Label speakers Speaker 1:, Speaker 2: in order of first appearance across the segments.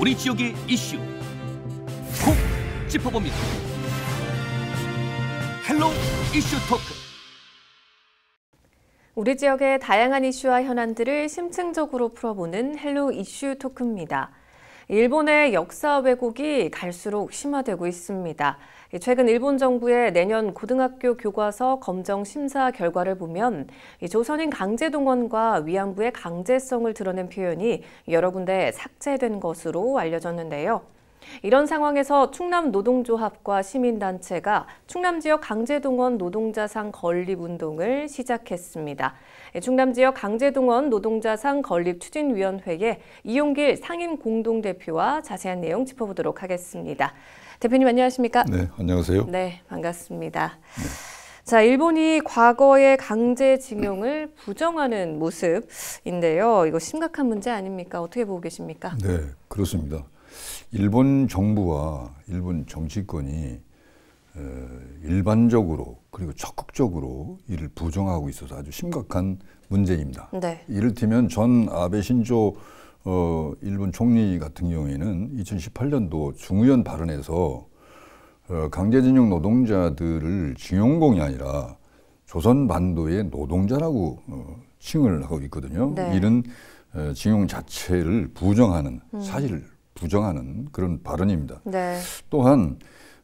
Speaker 1: 우리 지역의 이슈 콕 짚어봅니다. 헬로 이슈 토크.
Speaker 2: 우리 지역의 다양한 이슈와 현안들을 심층적으로 풀어보는 헬로 이슈 토크입니다. 일본의 역사 왜곡이 갈수록 심화되고 있습니다. 최근 일본 정부의 내년 고등학교 교과서 검정 심사 결과를 보면 조선인 강제동원과 위안부의 강제성을 드러낸 표현이 여러 군데 삭제된 것으로 알려졌는데요. 이런 상황에서 충남 노동조합과 시민단체가 충남 지역 강제동원 노동자상 건립운동을 시작했습니다. 충남 지역 강제동원 노동자상 건립추진위원회의 이용길 상임 공동대표와 자세한 내용 짚어보도록 하겠습니다. 대표님 안녕하십니까?
Speaker 3: 네, 안녕하세요.
Speaker 2: 네, 반갑습니다. 네. 자, 일본이 과거의 강제징용을 부정하는 모습인데요. 이거 심각한 문제 아닙니까? 어떻게 보고 계십니까?
Speaker 3: 네, 그렇습니다. 일본 정부와 일본 정치권이 일반적으로 그리고 적극적으로 이를 부정하고 있어서 아주 심각한 문제입니다.
Speaker 2: 네.
Speaker 3: 이를테면 전 아베 신조 일본 총리 같은 경우에는 2018년도 중의원 발언에서 강제징용 노동자들을 징용공이 아니라 조선반도의 노동자라고 칭을 하고 있거든요.
Speaker 2: 네.
Speaker 3: 이런 징용 자체를 부정하는 사실을 부정하는 그런 발언입니다.
Speaker 2: 네.
Speaker 3: 또한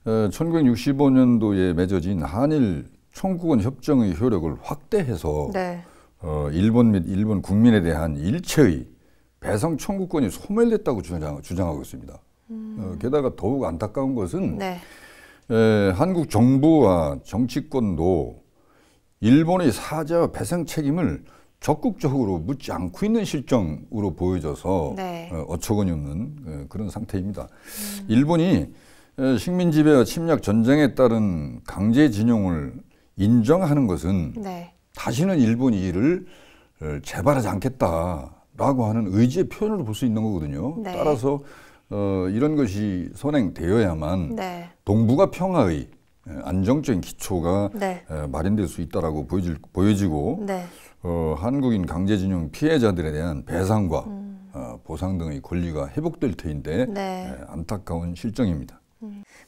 Speaker 3: 1965년도에 맺어진 한일 청구권 협정의 효력을 확대해서
Speaker 2: 네.
Speaker 3: 일본 및 일본 국민에 대한 일체의 배상 청구권이 소멸됐다고 주장하고 있습니다. 게다가 더욱 안타까운 것은
Speaker 2: 네.
Speaker 3: 한국 정부와 정치권도 일본의 사죄와 배상 책임을 적극적으로 묻지 않고 있는 실정으로 보여져서
Speaker 2: 네.
Speaker 3: 어처구니 없는 그런 상태입니다. 일본이 식민 지배와 침략 전쟁에 따른 강제징용을 인정하는 것은
Speaker 2: 네.
Speaker 3: 다시는 일본이 이를 재발하지 않겠다라고 하는 의지의 표현으로 볼 수 있는 거거든요.
Speaker 2: 네.
Speaker 3: 따라서 이런 것이 선행되어야만
Speaker 2: 네.
Speaker 3: 동북아 평화의 안정적인 기초가
Speaker 2: 네.
Speaker 3: 마련될 수 있다라고 보여지고
Speaker 2: 네.
Speaker 3: 한국인 강제징용 피해자들에 대한 배상과 보상 등의 권리가 회복될 터인데
Speaker 2: 네.
Speaker 3: 안타까운 실정입니다.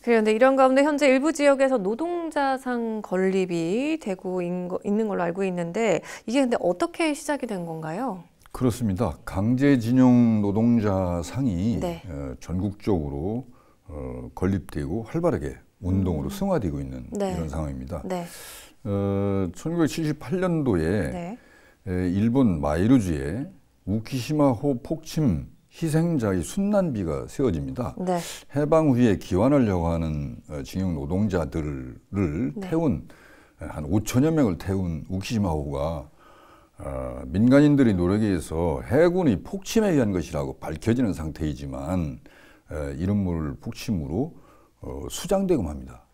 Speaker 2: 그런데 이런 가운데 현재 일부 지역에서 노동자상 건립이 되고 있는 걸로 알고 있는데 이게 근데 어떻게 시작이 된 건가요?
Speaker 3: 그렇습니다. 강제징용 노동자상이
Speaker 2: 네.
Speaker 3: 전국적으로 건립되고 활발하게 운동으로 승화되고 있는
Speaker 2: 네.
Speaker 3: 이런 상황입니다.
Speaker 2: 네.
Speaker 3: 1978년도에
Speaker 2: 네.
Speaker 3: 일본 마이루주에 우키시마호 폭침 희생자의 순환비가 세워집니다.
Speaker 2: 네.
Speaker 3: 해방 후에 기환하려고 하는 징용 노동자들을
Speaker 2: 네.
Speaker 3: 태운 한 5천여 명을 태운 우키시마호가 민간인들의 노력에 의해서 해군의 폭침에 의한 것이라고 밝혀지는 상태이지만 이른모를 폭침으로 수장되고 맙니다.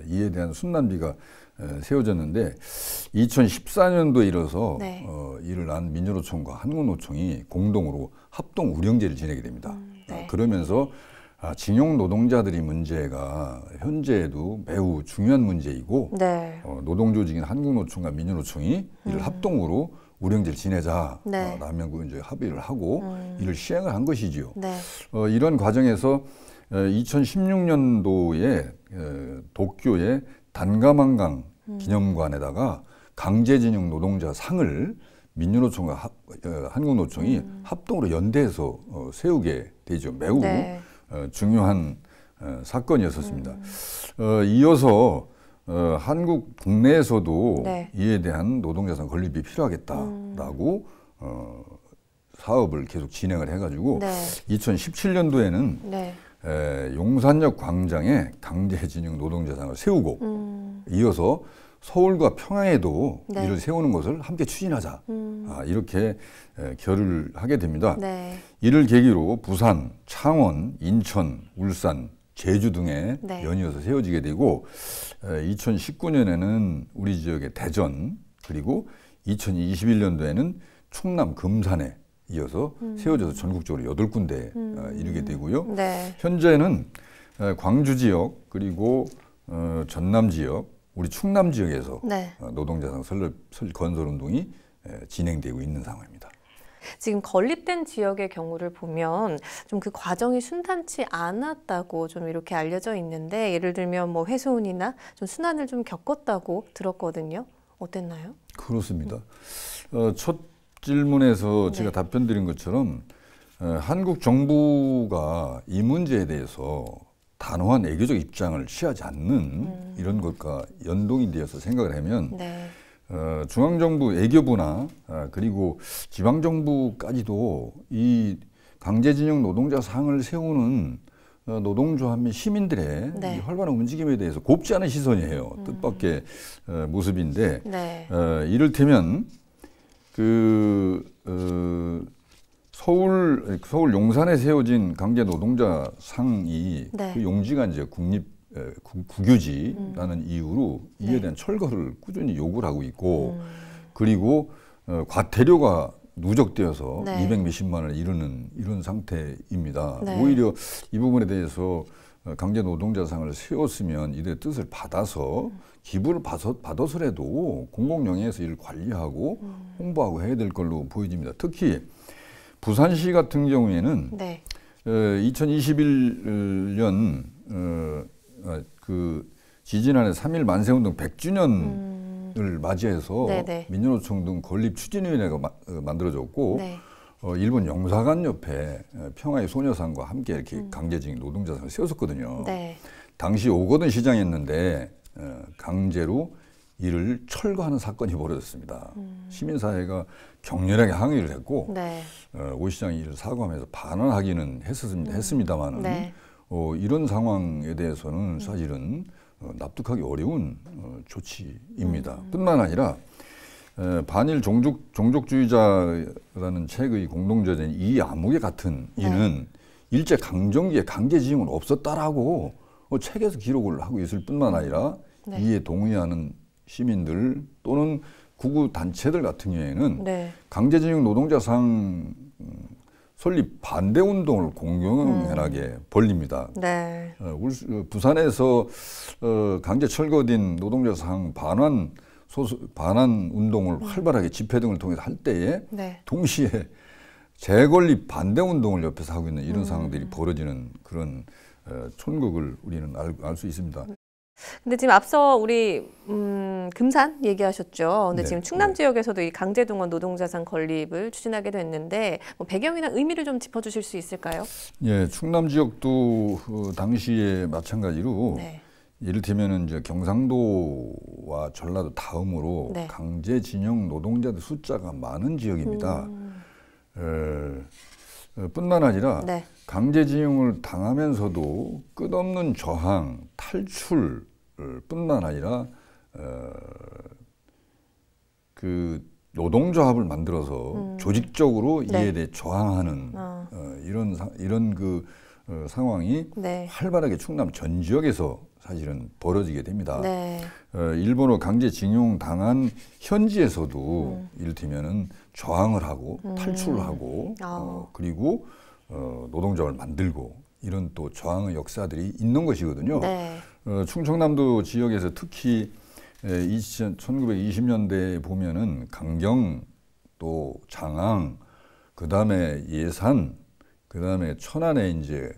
Speaker 3: 이에 대한 순환비가 세워졌는데 2014년도에 이뤄서
Speaker 2: 네.
Speaker 3: 이를 안 민주노총과 한국노총이 공동으로 합동 우령제를 지내게 됩니다.
Speaker 2: 네.
Speaker 3: 그러면서 징용 노동자들의 문제가 현재에도 매우 중요한 문제이고
Speaker 2: 네.
Speaker 3: 노동조직인 한국노총과 민주노총이 이를 합동으로 우령제를 지내자
Speaker 2: 네.
Speaker 3: 라면 이제 합의를 하고 이를 시행을 한 것이지요.
Speaker 2: 네.
Speaker 3: 이런 과정에서 2016년도에 도쿄의 단가만강 기념관에다가 강제징용 노동자 상을 민주노총과 한국노총이 합동으로 연대해서 세우게 되죠. 매우
Speaker 2: 네.
Speaker 3: 중요한 사건이었었습니다. 이어서 한국 국내에서도
Speaker 2: 네.
Speaker 3: 이에 대한 노동자상 건립이 필요하겠다라고 사업을 계속 진행을 해가지고
Speaker 2: 네.
Speaker 3: 2017년도에는
Speaker 2: 네.
Speaker 3: 용산역 광장에 강제징용 노동자상을 세우고 이어서 서울과 평양에도
Speaker 2: 네.
Speaker 3: 이를 세우는 것을 함께 추진하자. 이렇게 결의를 하게 됩니다.
Speaker 2: 네.
Speaker 3: 이를 계기로 부산, 창원, 인천, 울산, 제주 등에
Speaker 2: 네.
Speaker 3: 연이어서 세워지게 되고 2019년에는 우리 지역의 대전 그리고 2021년도에는 충남 금산에 이어서 세워져서 전국적으로 8군데에 이르게 되고요.
Speaker 2: 네.
Speaker 3: 현재는 광주 지역 그리고 전남 지역, 우리 충남 지역에서
Speaker 2: 네.
Speaker 3: 노동자상 건설 운동이 진행되고 있는 상황입니다.
Speaker 2: 지금 건립된 지역의 경우를 보면 좀 그 과정이 순탄치 않았다고 좀 이렇게 알려져 있는데 예를 들면 뭐 회수운이나 좀 순환을 좀 겪었다고 들었거든요. 어땠나요?
Speaker 3: 그렇습니다. 첫 질문에서 제가
Speaker 2: 네.
Speaker 3: 답변 드린 것처럼 한국 정부가 이 문제에 대해서 단호한 애교적 입장을 취하지 않는 이런 것과 연동이 되어서 생각을 하면
Speaker 2: 네.
Speaker 3: 중앙정부 애교부나 그리고 지방정부까지도 이 강제징용 노동자 상을 세우는 노동조합 및 시민들의
Speaker 2: 네.
Speaker 3: 이 활발한 움직임에 대해서 곱지 않은 시선이에요. 뜻밖의 모습인데
Speaker 2: 네.
Speaker 3: 이를테면 서울 용산에 세워진 강제 노동자 상이
Speaker 2: 네.
Speaker 3: 그 용지가 이제 국유지라는 이유로 이에
Speaker 2: 네.
Speaker 3: 대한 철거를 꾸준히 요구를 하고 있고 그리고 과태료가 누적되어서
Speaker 2: 네.
Speaker 3: 200 몇십만 원을 이르는 이런 상태입니다.
Speaker 2: 네.
Speaker 3: 오히려 이 부분에 대해서 강제 노동자상을 세웠으면 이들의 뜻을 받아서 기부를 받아서라도 공공영예에서 이를 관리하고 홍보하고 해야 될 걸로 보여집니다. 특히 부산시 같은 경우에는
Speaker 2: 네.
Speaker 3: 2021년 그 지지난해 3.1 만세운동 100주년을 맞이해서
Speaker 2: 네네.
Speaker 3: 민주노총 등 건립추진위원회가 만들어졌고
Speaker 2: 네.
Speaker 3: 일본 영사관 옆에 평화의 소녀상과 함께 이렇게 강제징용 노동자상을 세웠었거든요.
Speaker 2: 네.
Speaker 3: 당시 오거돈 시장이었는데 강제로 이를 철거하는 사건이 벌어졌습니다. 시민사회가 격렬하게 항의를 했고
Speaker 2: 네.
Speaker 3: 오 시장이 이를 사과하면서 반환하기는 했습니다만은
Speaker 2: 네.
Speaker 3: 이런 상황에 대해서는 사실은 납득하기 어려운 조치입니다. 뿐만 아니라 반일 종족주의자라는 책의 공동저자인 이아무개 같은 이는 일제 강점기에 강제징용은 없었다라고 책에서 기록을 하고 있을 뿐만 아니라
Speaker 2: 네.
Speaker 3: 이에 동의하는 시민들 또는 구구 단체들 같은 경우에는
Speaker 2: 네.
Speaker 3: 강제징용 노동자상 설립 반대 운동을 공공연하게 벌립니다.
Speaker 2: 네.
Speaker 3: 부산에서 강제 철거된 노동자상 반환 운동을 활발하게 집회 등을 통해서 할 때에
Speaker 2: 네.
Speaker 3: 동시에 재건립 반대 운동을 옆에서 하고 있는 이런 상황들이 벌어지는 그런 촌극을 우리는 알 수 있습니다.
Speaker 2: 근데 지금 앞서 우리 금산 얘기하셨죠. 근데
Speaker 3: 네,
Speaker 2: 지금 충남
Speaker 3: 네.
Speaker 2: 지역에서도 이 강제동원 노동자상 건립을 추진하게 됐는데 뭐 배경이나 의미를 좀 짚어주실 수 있을까요?
Speaker 3: 예, 충남 지역도 당시에 마찬가지로
Speaker 2: 네.
Speaker 3: 이를테면은 이제 경상도와 전라도 다음으로
Speaker 2: 네.
Speaker 3: 강제징용 노동자들 숫자가 많은 지역입니다. 뿐만 아니라
Speaker 2: 네.
Speaker 3: 강제징용을 당하면서도 끝없는 저항, 탈출 뿐만 아니라 그 노동조합을 만들어서 조직적으로
Speaker 2: 네.
Speaker 3: 이에 대해 저항하는 이런 그 상황이
Speaker 2: 네.
Speaker 3: 활발하게 충남 전 지역에서 사실은 벌어지게 됩니다.
Speaker 2: 네.
Speaker 3: 일본어 강제징용 당한 현지에서도 이를테면은 저항을 하고 탈출을 하고 그리고 노동조합을 만들고 이런 또 저항의 역사들이 있는 것이거든요.
Speaker 2: 네.
Speaker 3: 충청남도 지역에서 특히 1920년대에 보면은 강경 또 장항 그다음에 예산 그다음에 천안에 이제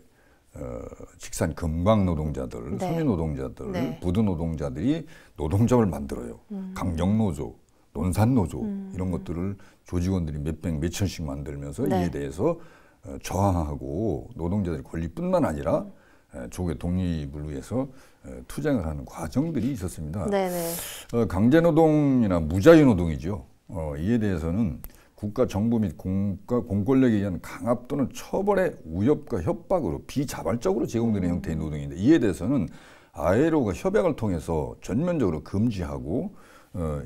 Speaker 3: 직산 금광 노동자들,
Speaker 2: 네.
Speaker 3: 섬유 노동자들,
Speaker 2: 네.
Speaker 3: 부두 노동자들이 노동조합을 만들어요. 강경 노조, 논산 노조 이런 것들을 조직원들이 몇백 몇천씩 만들면서
Speaker 2: 네.
Speaker 3: 이에 대해서 저항하고 노동자들의 권리뿐만 아니라 조국의 독립을 위해서 투쟁을 하는 과정들이 있었습니다.
Speaker 2: 네네.
Speaker 3: 강제노동이나 무자유노동이죠. 이에 대해서는 국가 정부 및 공권력에 의한 강압 또는 처벌의 위협과 협박으로 비자발적으로 제공되는 형태의 노동인데 이에 대해서는 ILO가 협약을 통해서 전면적으로 금지하고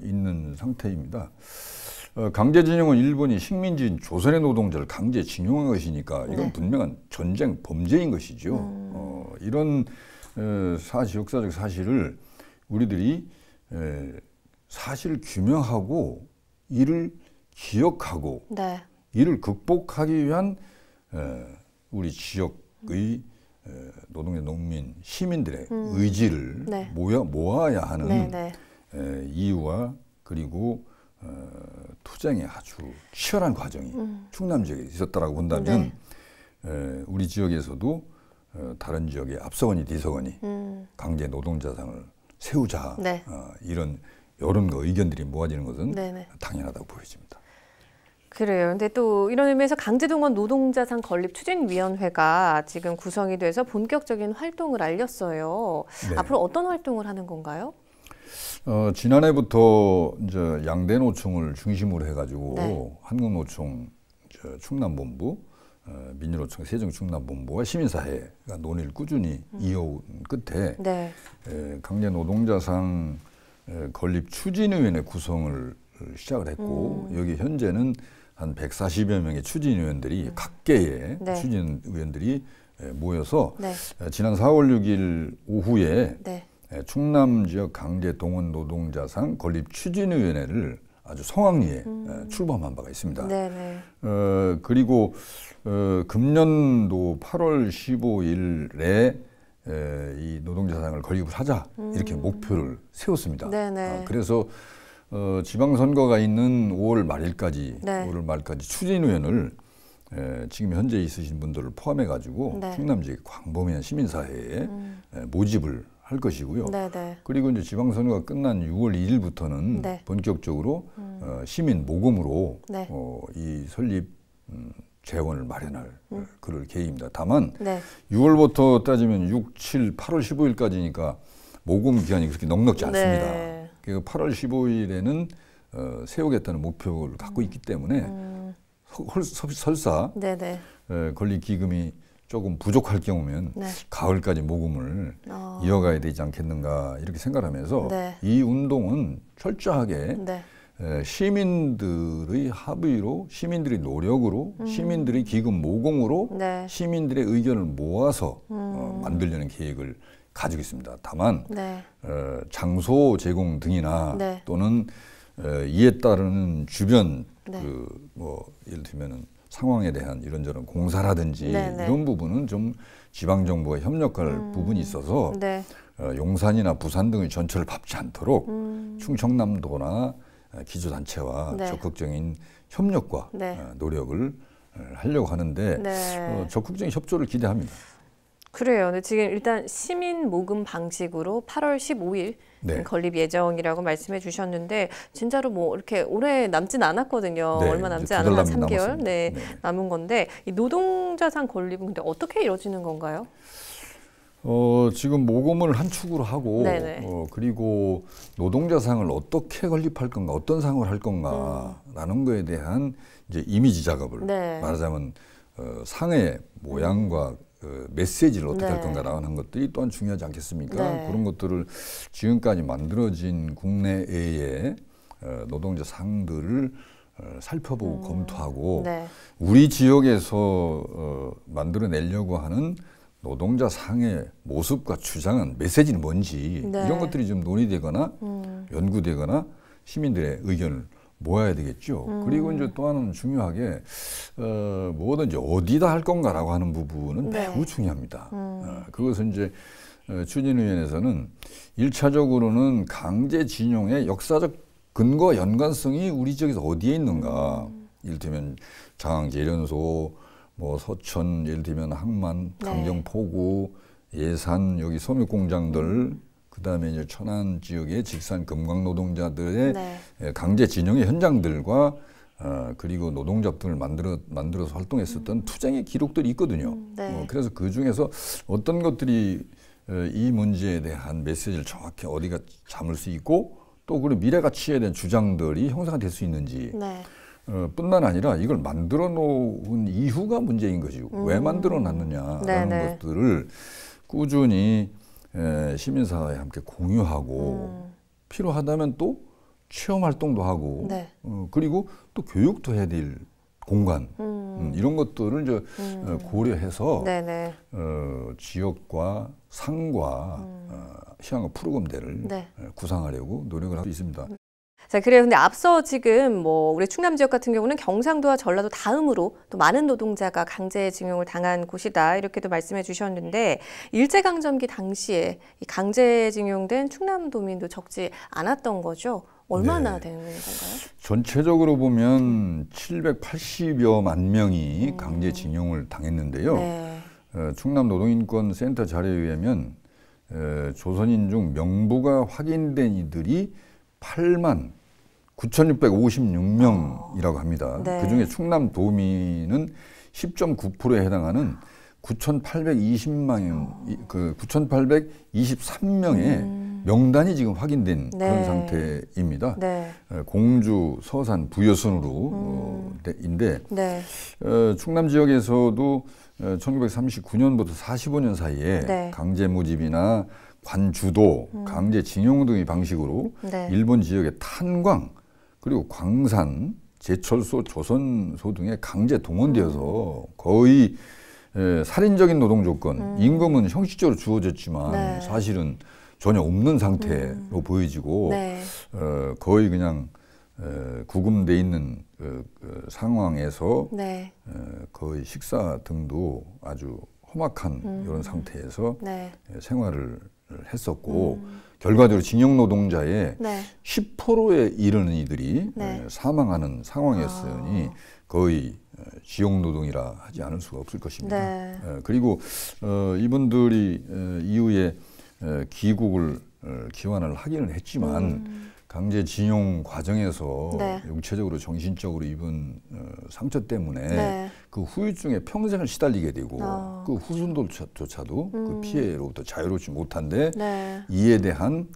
Speaker 3: 있는 상태입니다. 강제징용은 일본이 식민지인 조선의 노동자를 강제징용한 것이니까 이건
Speaker 2: 네.
Speaker 3: 분명한 전쟁 범죄인 것이죠. 이런 역사적 사실을 우리들이 사실을 규명하고 이를 기억하고
Speaker 2: 네.
Speaker 3: 이를 극복하기 위한 우리 지역의 노동자, 농민, 시민들의 의지를
Speaker 2: 네.
Speaker 3: 모아야 하는
Speaker 2: 네네.
Speaker 3: 이유와 그리고 투쟁이 아주 치열한 과정이 충남 지역에 있었다라고 본다면 우리 지역에서도 다른 지역의 앞서거니 뒤서거니 강제 노동자상을 세우자 이런 여론과 의견들이 모아지는 것은 당연하다고 보여집니다.
Speaker 2: 그래요. 근데 또 이런 의미에서 강제동원 노동자상 건립 추진위원회가 지금 구성이 돼서 본격적인 활동을 알렸어요. 앞으로 어떤 활동을 하는 건가요?
Speaker 3: 지난해부터 이제 양대 노총을 중심으로 해가지고 한국노총 충남본부, 민주노총 세종충남본부와 시민사회가 논의를 꾸준히 이어온 끝에 강제 노동자상 건립 추진위원회 구성을 시작을 했고 여기 현재는 한 140여 명의 추진위원들이 각계의 추진위원들이 모여서 지난 4월 6일 오후에 충남 지역 강제 동원 노동자상 건립 추진위원회를 아주 성황리에 출범한 바가 있습니다. 그리고 금년도 8월 15일에 이 노동자상을 건립을 하자 이렇게 목표를 세웠습니다. 그래서 지방선거가 있는 5월 말일까지 추진위원을 지금 현재 있으신 분들을 포함해 가지고 충남 지역 광범위한 시민사회에 모집을 할 것이고요. 그리고 이제 지방선거가 끝난 6월 2일부터는 본격적으로 시민 모금으로 이 설립 재원을 마련할 그럴 계획입니다. 다만 6월부터 따지면 6, 7, 8월 15일까지니까 모금 기간이 그렇게 넉넉지 않습니다. 그래서 8월 15일에는 세우겠다는 목표를 갖고 있기 때문에 설사 건립 기금이 조금 부족할 경우면 가을까지 모금을 이어가야 되지 않겠는가 이렇게 생각하면서 이 운동은 철저하게 시민들의 합의로, 시민들의 노력으로, 시민들의 기금 모금으로 시민들의 의견을 모아서 만들려는 계획을 가지고 있습니다. 다만 장소 제공 등이나 또는 이에 따르는 주변 예를 들면은 상황에 대한 이런저런 공사라든지 이런 부분은 좀 지방정부가 협력할 부분이 있어서 용산이나 부산 등의 전철을 밟지 않도록 충청남도나 기초단체와 적극적인 협력과 노력을 하려고 하는데 적극적인 협조를 기대합니다.
Speaker 2: 그래요. 근데 지금 일단 시민 모금 방식으로 8월 15일 건립 예정이라고 말씀해 주셨는데 진짜로 뭐 이렇게 오래 남진 않았거든요. 얼마 남지 않은 한 3개월 남은 건데 이 노동자상 건립은 근데 어떻게 이루어지는 건가요?
Speaker 3: 지금 모금을 한 축으로 하고 그리고 노동자상을 어떻게 건립할 건가, 어떤 상을 할 건가라는 거에 대한 이제 이미지 작업을 말하자면 상의 모양과 메시지를 어떻게 할 건가라는 것들이 또한 중요하지 않겠습니까? 그런 것들을 지금까지 만들어진 국내외의 노동자 상들을 살펴보고 검토하고 우리 지역에서 만들어내려고 하는 노동자 상의 모습과 주장은 메시지는 뭔지 이런 것들이 좀 논의되거나 연구되거나 시민들의 의견을 모아야 되겠죠. 그리고 이제 또 하나는 중요하게 뭐든지 어디다 할 건가라고 하는 부분은 매우 중요합니다. 그것은 이제 추진위원회에서는 1차적으로는 강제징용의 역사적 근거 연관성이 우리 지역에서 어디에 있는가. 예를 들면 장항 재련소, 뭐 서천, 예를 들면 항만, 강정 포구, 예산 여기 섬유 공장들. 그다음에 이제 천안 지역의 직산 금광 노동자들의 강제징용의 현장들과 그리고 노동자 등을 만들어서 활동했었던 투쟁의 기록들이 있거든요. 그래서 그 중에서 어떤 것들이 이 문제에 대한 메시지를 정확히 어디가 담을 수 있고 또 그 미래 가치에 대한 주장들이 형성이 될 수 있는지 뿐만 아니라 이걸 만들어 놓은 이유가 문제인 것이고 왜 만들어 놨느냐라는 것들을 꾸준히 시민사회와 함께 공유하고 필요하다면 또 체험 활동도 하고 그리고 또 교육도 해야 될 공간 이런 것들을 이제 고려해서 지역과 상과 희망과 프로그램들을 구상하려고 노력을 하고 있습니다.
Speaker 2: 자, 그래요. 근데 앞서 지금 뭐 우리 충남 지역 같은 경우는 경상도와 전라도 다음으로 또 많은 노동자가 강제징용을 당한 곳이다 이렇게도 말씀해 주셨는데 일제강점기 당시에 이 강제징용된 충남도민도 적지 않았던 거죠. 얼마나
Speaker 3: 네.
Speaker 2: 되는 건가요?
Speaker 3: 전체적으로 보면 780여만 명이 강제징용을 당했는데요.
Speaker 2: 네.
Speaker 3: 충남 노동인권센터 자료에 의하면 조선인 중 명부가 확인된 이들이 8만 9,656명이라고 합니다.
Speaker 2: 네.
Speaker 3: 그중에 충남 도민은 10.9%에 해당하는 9,823명의 명단이 지금 확인된
Speaker 2: 네.
Speaker 3: 그런 상태입니다.
Speaker 2: 네.
Speaker 3: 공주, 서산, 부여선으로 인데
Speaker 2: 네.
Speaker 3: 충남 지역에서도 1939년부터 45년 사이에
Speaker 2: 네.
Speaker 3: 강제 모집이나 관주도, 강제징용 등의 방식으로
Speaker 2: 네.
Speaker 3: 일본 지역의 탄광 그리고 광산, 제철소, 조선소 등에 강제 동원되어서 거의 살인적인 노동 조건, 임금은 형식적으로 주어졌지만
Speaker 2: 네.
Speaker 3: 사실은 전혀 없는 상태로 보여지고
Speaker 2: 네.
Speaker 3: 거의 그냥 구금돼 있는 상황에서
Speaker 2: 네.
Speaker 3: 거의 식사 등도 아주 험악한 이런 상태에서
Speaker 2: 네.
Speaker 3: 생활을 했었고 결과적으로 징용 노동자의
Speaker 2: 네.
Speaker 3: 10%에 이르는 이들이
Speaker 2: 네.
Speaker 3: 사망하는 상황이었으니 거의 지옥 노동이라 하지 않을 수가 없을 것입니다.
Speaker 2: 네.
Speaker 3: 그리고 이분들이 이후에 귀국을 기원을 하기는 했지만 강제징용 과정에서
Speaker 2: 네.
Speaker 3: 육체적으로 정신적으로 입은 상처 때문에
Speaker 2: 네.
Speaker 3: 그 후유증에 평생을 시달리게 되고 그 후손들조차도 그 피해로부터 자유롭지 못한데
Speaker 2: 네.
Speaker 3: 이에 대한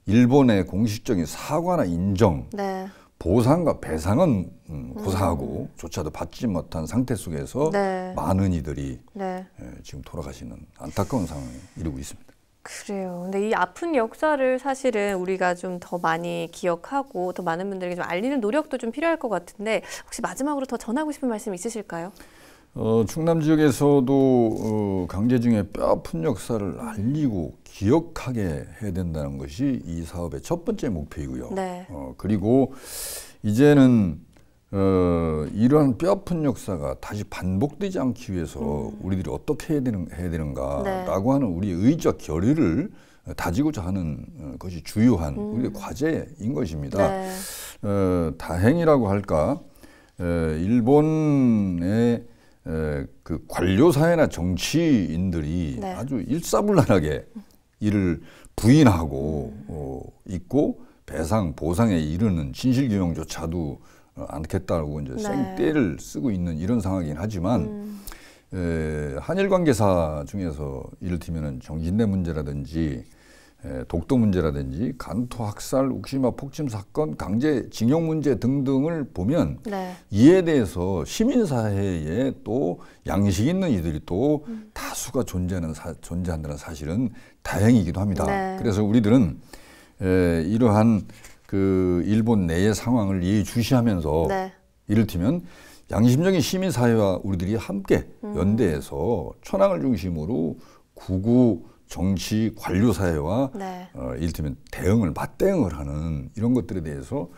Speaker 3: 일본의 공식적인 사과나 인정,
Speaker 2: 네.
Speaker 3: 보상과 배상은 고사하고 조차도 받지 못한 상태 속에서
Speaker 2: 네.
Speaker 3: 많은 이들이
Speaker 2: 네.
Speaker 3: 지금 돌아가시는 안타까운 상황에 이르고 있습니다.
Speaker 2: 그래요. 근데 이 아픈 역사를 사실은 우리가 좀 더 많이 기억하고 더 많은 분들에게 좀 알리는 노력도 좀 필요할 것 같은데 혹시 마지막으로 더 전하고 싶은 말씀 있으실까요?
Speaker 3: 충남 지역에서도 강제징용의 뼈아픈 역사를 알리고 기억하게 해야 된다는 것이 이 사업의 첫 번째 목표이고요.
Speaker 2: 네.
Speaker 3: 그리고 이제는 이러한 뼈아픈 역사가 다시 반복되지 않기 위해서 우리들이 어떻게 해야 되는가라고 하는 우리의 의지와 결의를 다지고자 하는 것이 주요한 우리의 과제인 것입니다.
Speaker 2: 네.
Speaker 3: 다행이라고 할까, 일본의 그 관료사회나 정치인들이
Speaker 2: 네.
Speaker 3: 아주 일사불란하게 이를 부인하고 있고 배상, 보상에 이르는 진실규명조차도 않겠다고 이제
Speaker 2: 네.
Speaker 3: 생떼를 쓰고 있는 이런 상황이긴 하지만 한일 관계사 중에서 이를테면 정신대 문제라든지 독도 문제라든지 간토 학살, 우쿠시마 폭침 사건, 강제징용 문제 등등을 보면
Speaker 2: 네.
Speaker 3: 이에 대해서 시민사회에 또 양식 있는 이들이 또 다수가 존재한다는 사실은 다행이기도 합니다.
Speaker 2: 네.
Speaker 3: 그래서 우리들은 이러한 그 일본 내의 상황을 예의주시하면서
Speaker 2: 네.
Speaker 3: 이를테면 양심적인 시민사회와 우리들이 함께 연대해서 천황을 중심으로 구구 정치 관료사회와
Speaker 2: 네.
Speaker 3: 이를테면 맞대응을 하는 이런 것들에 대해서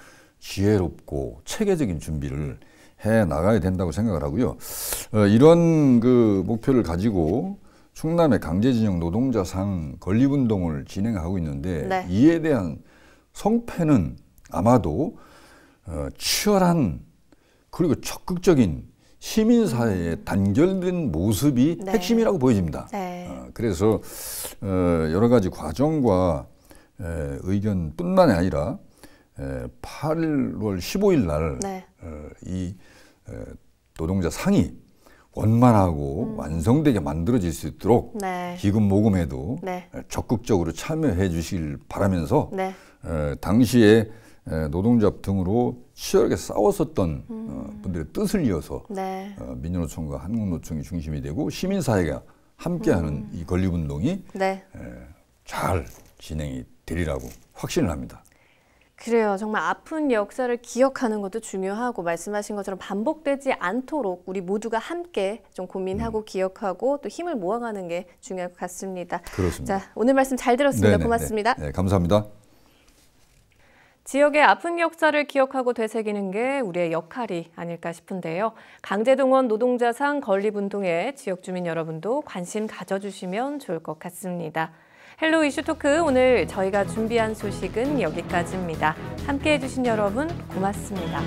Speaker 3: 지혜롭고 체계적인 준비를 해 나가야 된다고 생각을 하고요. 이런 그 목표를 가지고 충남의 강제징용 노동자상 건립운동을 진행하고 있는데
Speaker 2: 네.
Speaker 3: 이에 대한 성패는 아마도 치열한 그리고 적극적인 시민사회의 단결된 모습이
Speaker 2: 네.
Speaker 3: 핵심이라고 보여집니다.
Speaker 2: 네.
Speaker 3: 그래서 여러 가지 과정과 의견뿐만이 아니라 8월 15일 날
Speaker 2: 네.
Speaker 3: 이 노동자 상이 원만하고 완성되게 만들어질 수 있도록
Speaker 2: 네.
Speaker 3: 기금 모금에도
Speaker 2: 네.
Speaker 3: 적극적으로 참여해 주시길 바라면서
Speaker 2: 네.
Speaker 3: 당시에 노동자 등으로 치열하게 싸웠었던 분들의 뜻을 이어서
Speaker 2: 네.
Speaker 3: 민주노총과 한국노총이 중심이 되고 시민사회가 함께하는 이 건립운동이
Speaker 2: 네.
Speaker 3: 잘 진행이 되리라고 확신을 합니다.
Speaker 2: 그래요. 정말 아픈 역사를 기억하는 것도 중요하고 말씀하신 것처럼 반복되지 않도록 우리 모두가 함께 좀 고민하고 기억하고 또 힘을 모아가는 게 중요할 것 같습니다.
Speaker 3: 그렇습니다.
Speaker 2: 자, 오늘 말씀 잘 들었습니다.
Speaker 3: 네네네.
Speaker 2: 고맙습니다.
Speaker 3: 네, 감사합니다.
Speaker 2: 지역의 아픈 역사를 기억하고 되새기는 게 우리의 역할이 아닐까 싶은데요. 강제동원 노동자상 건립운동에 지역 주민 여러분도 관심 가져주시면 좋을 것 같습니다. 헬로 이슈 토크 오늘 저희가 준비한 소식은 여기까지입니다. 함께해 주신 여러분 고맙습니다.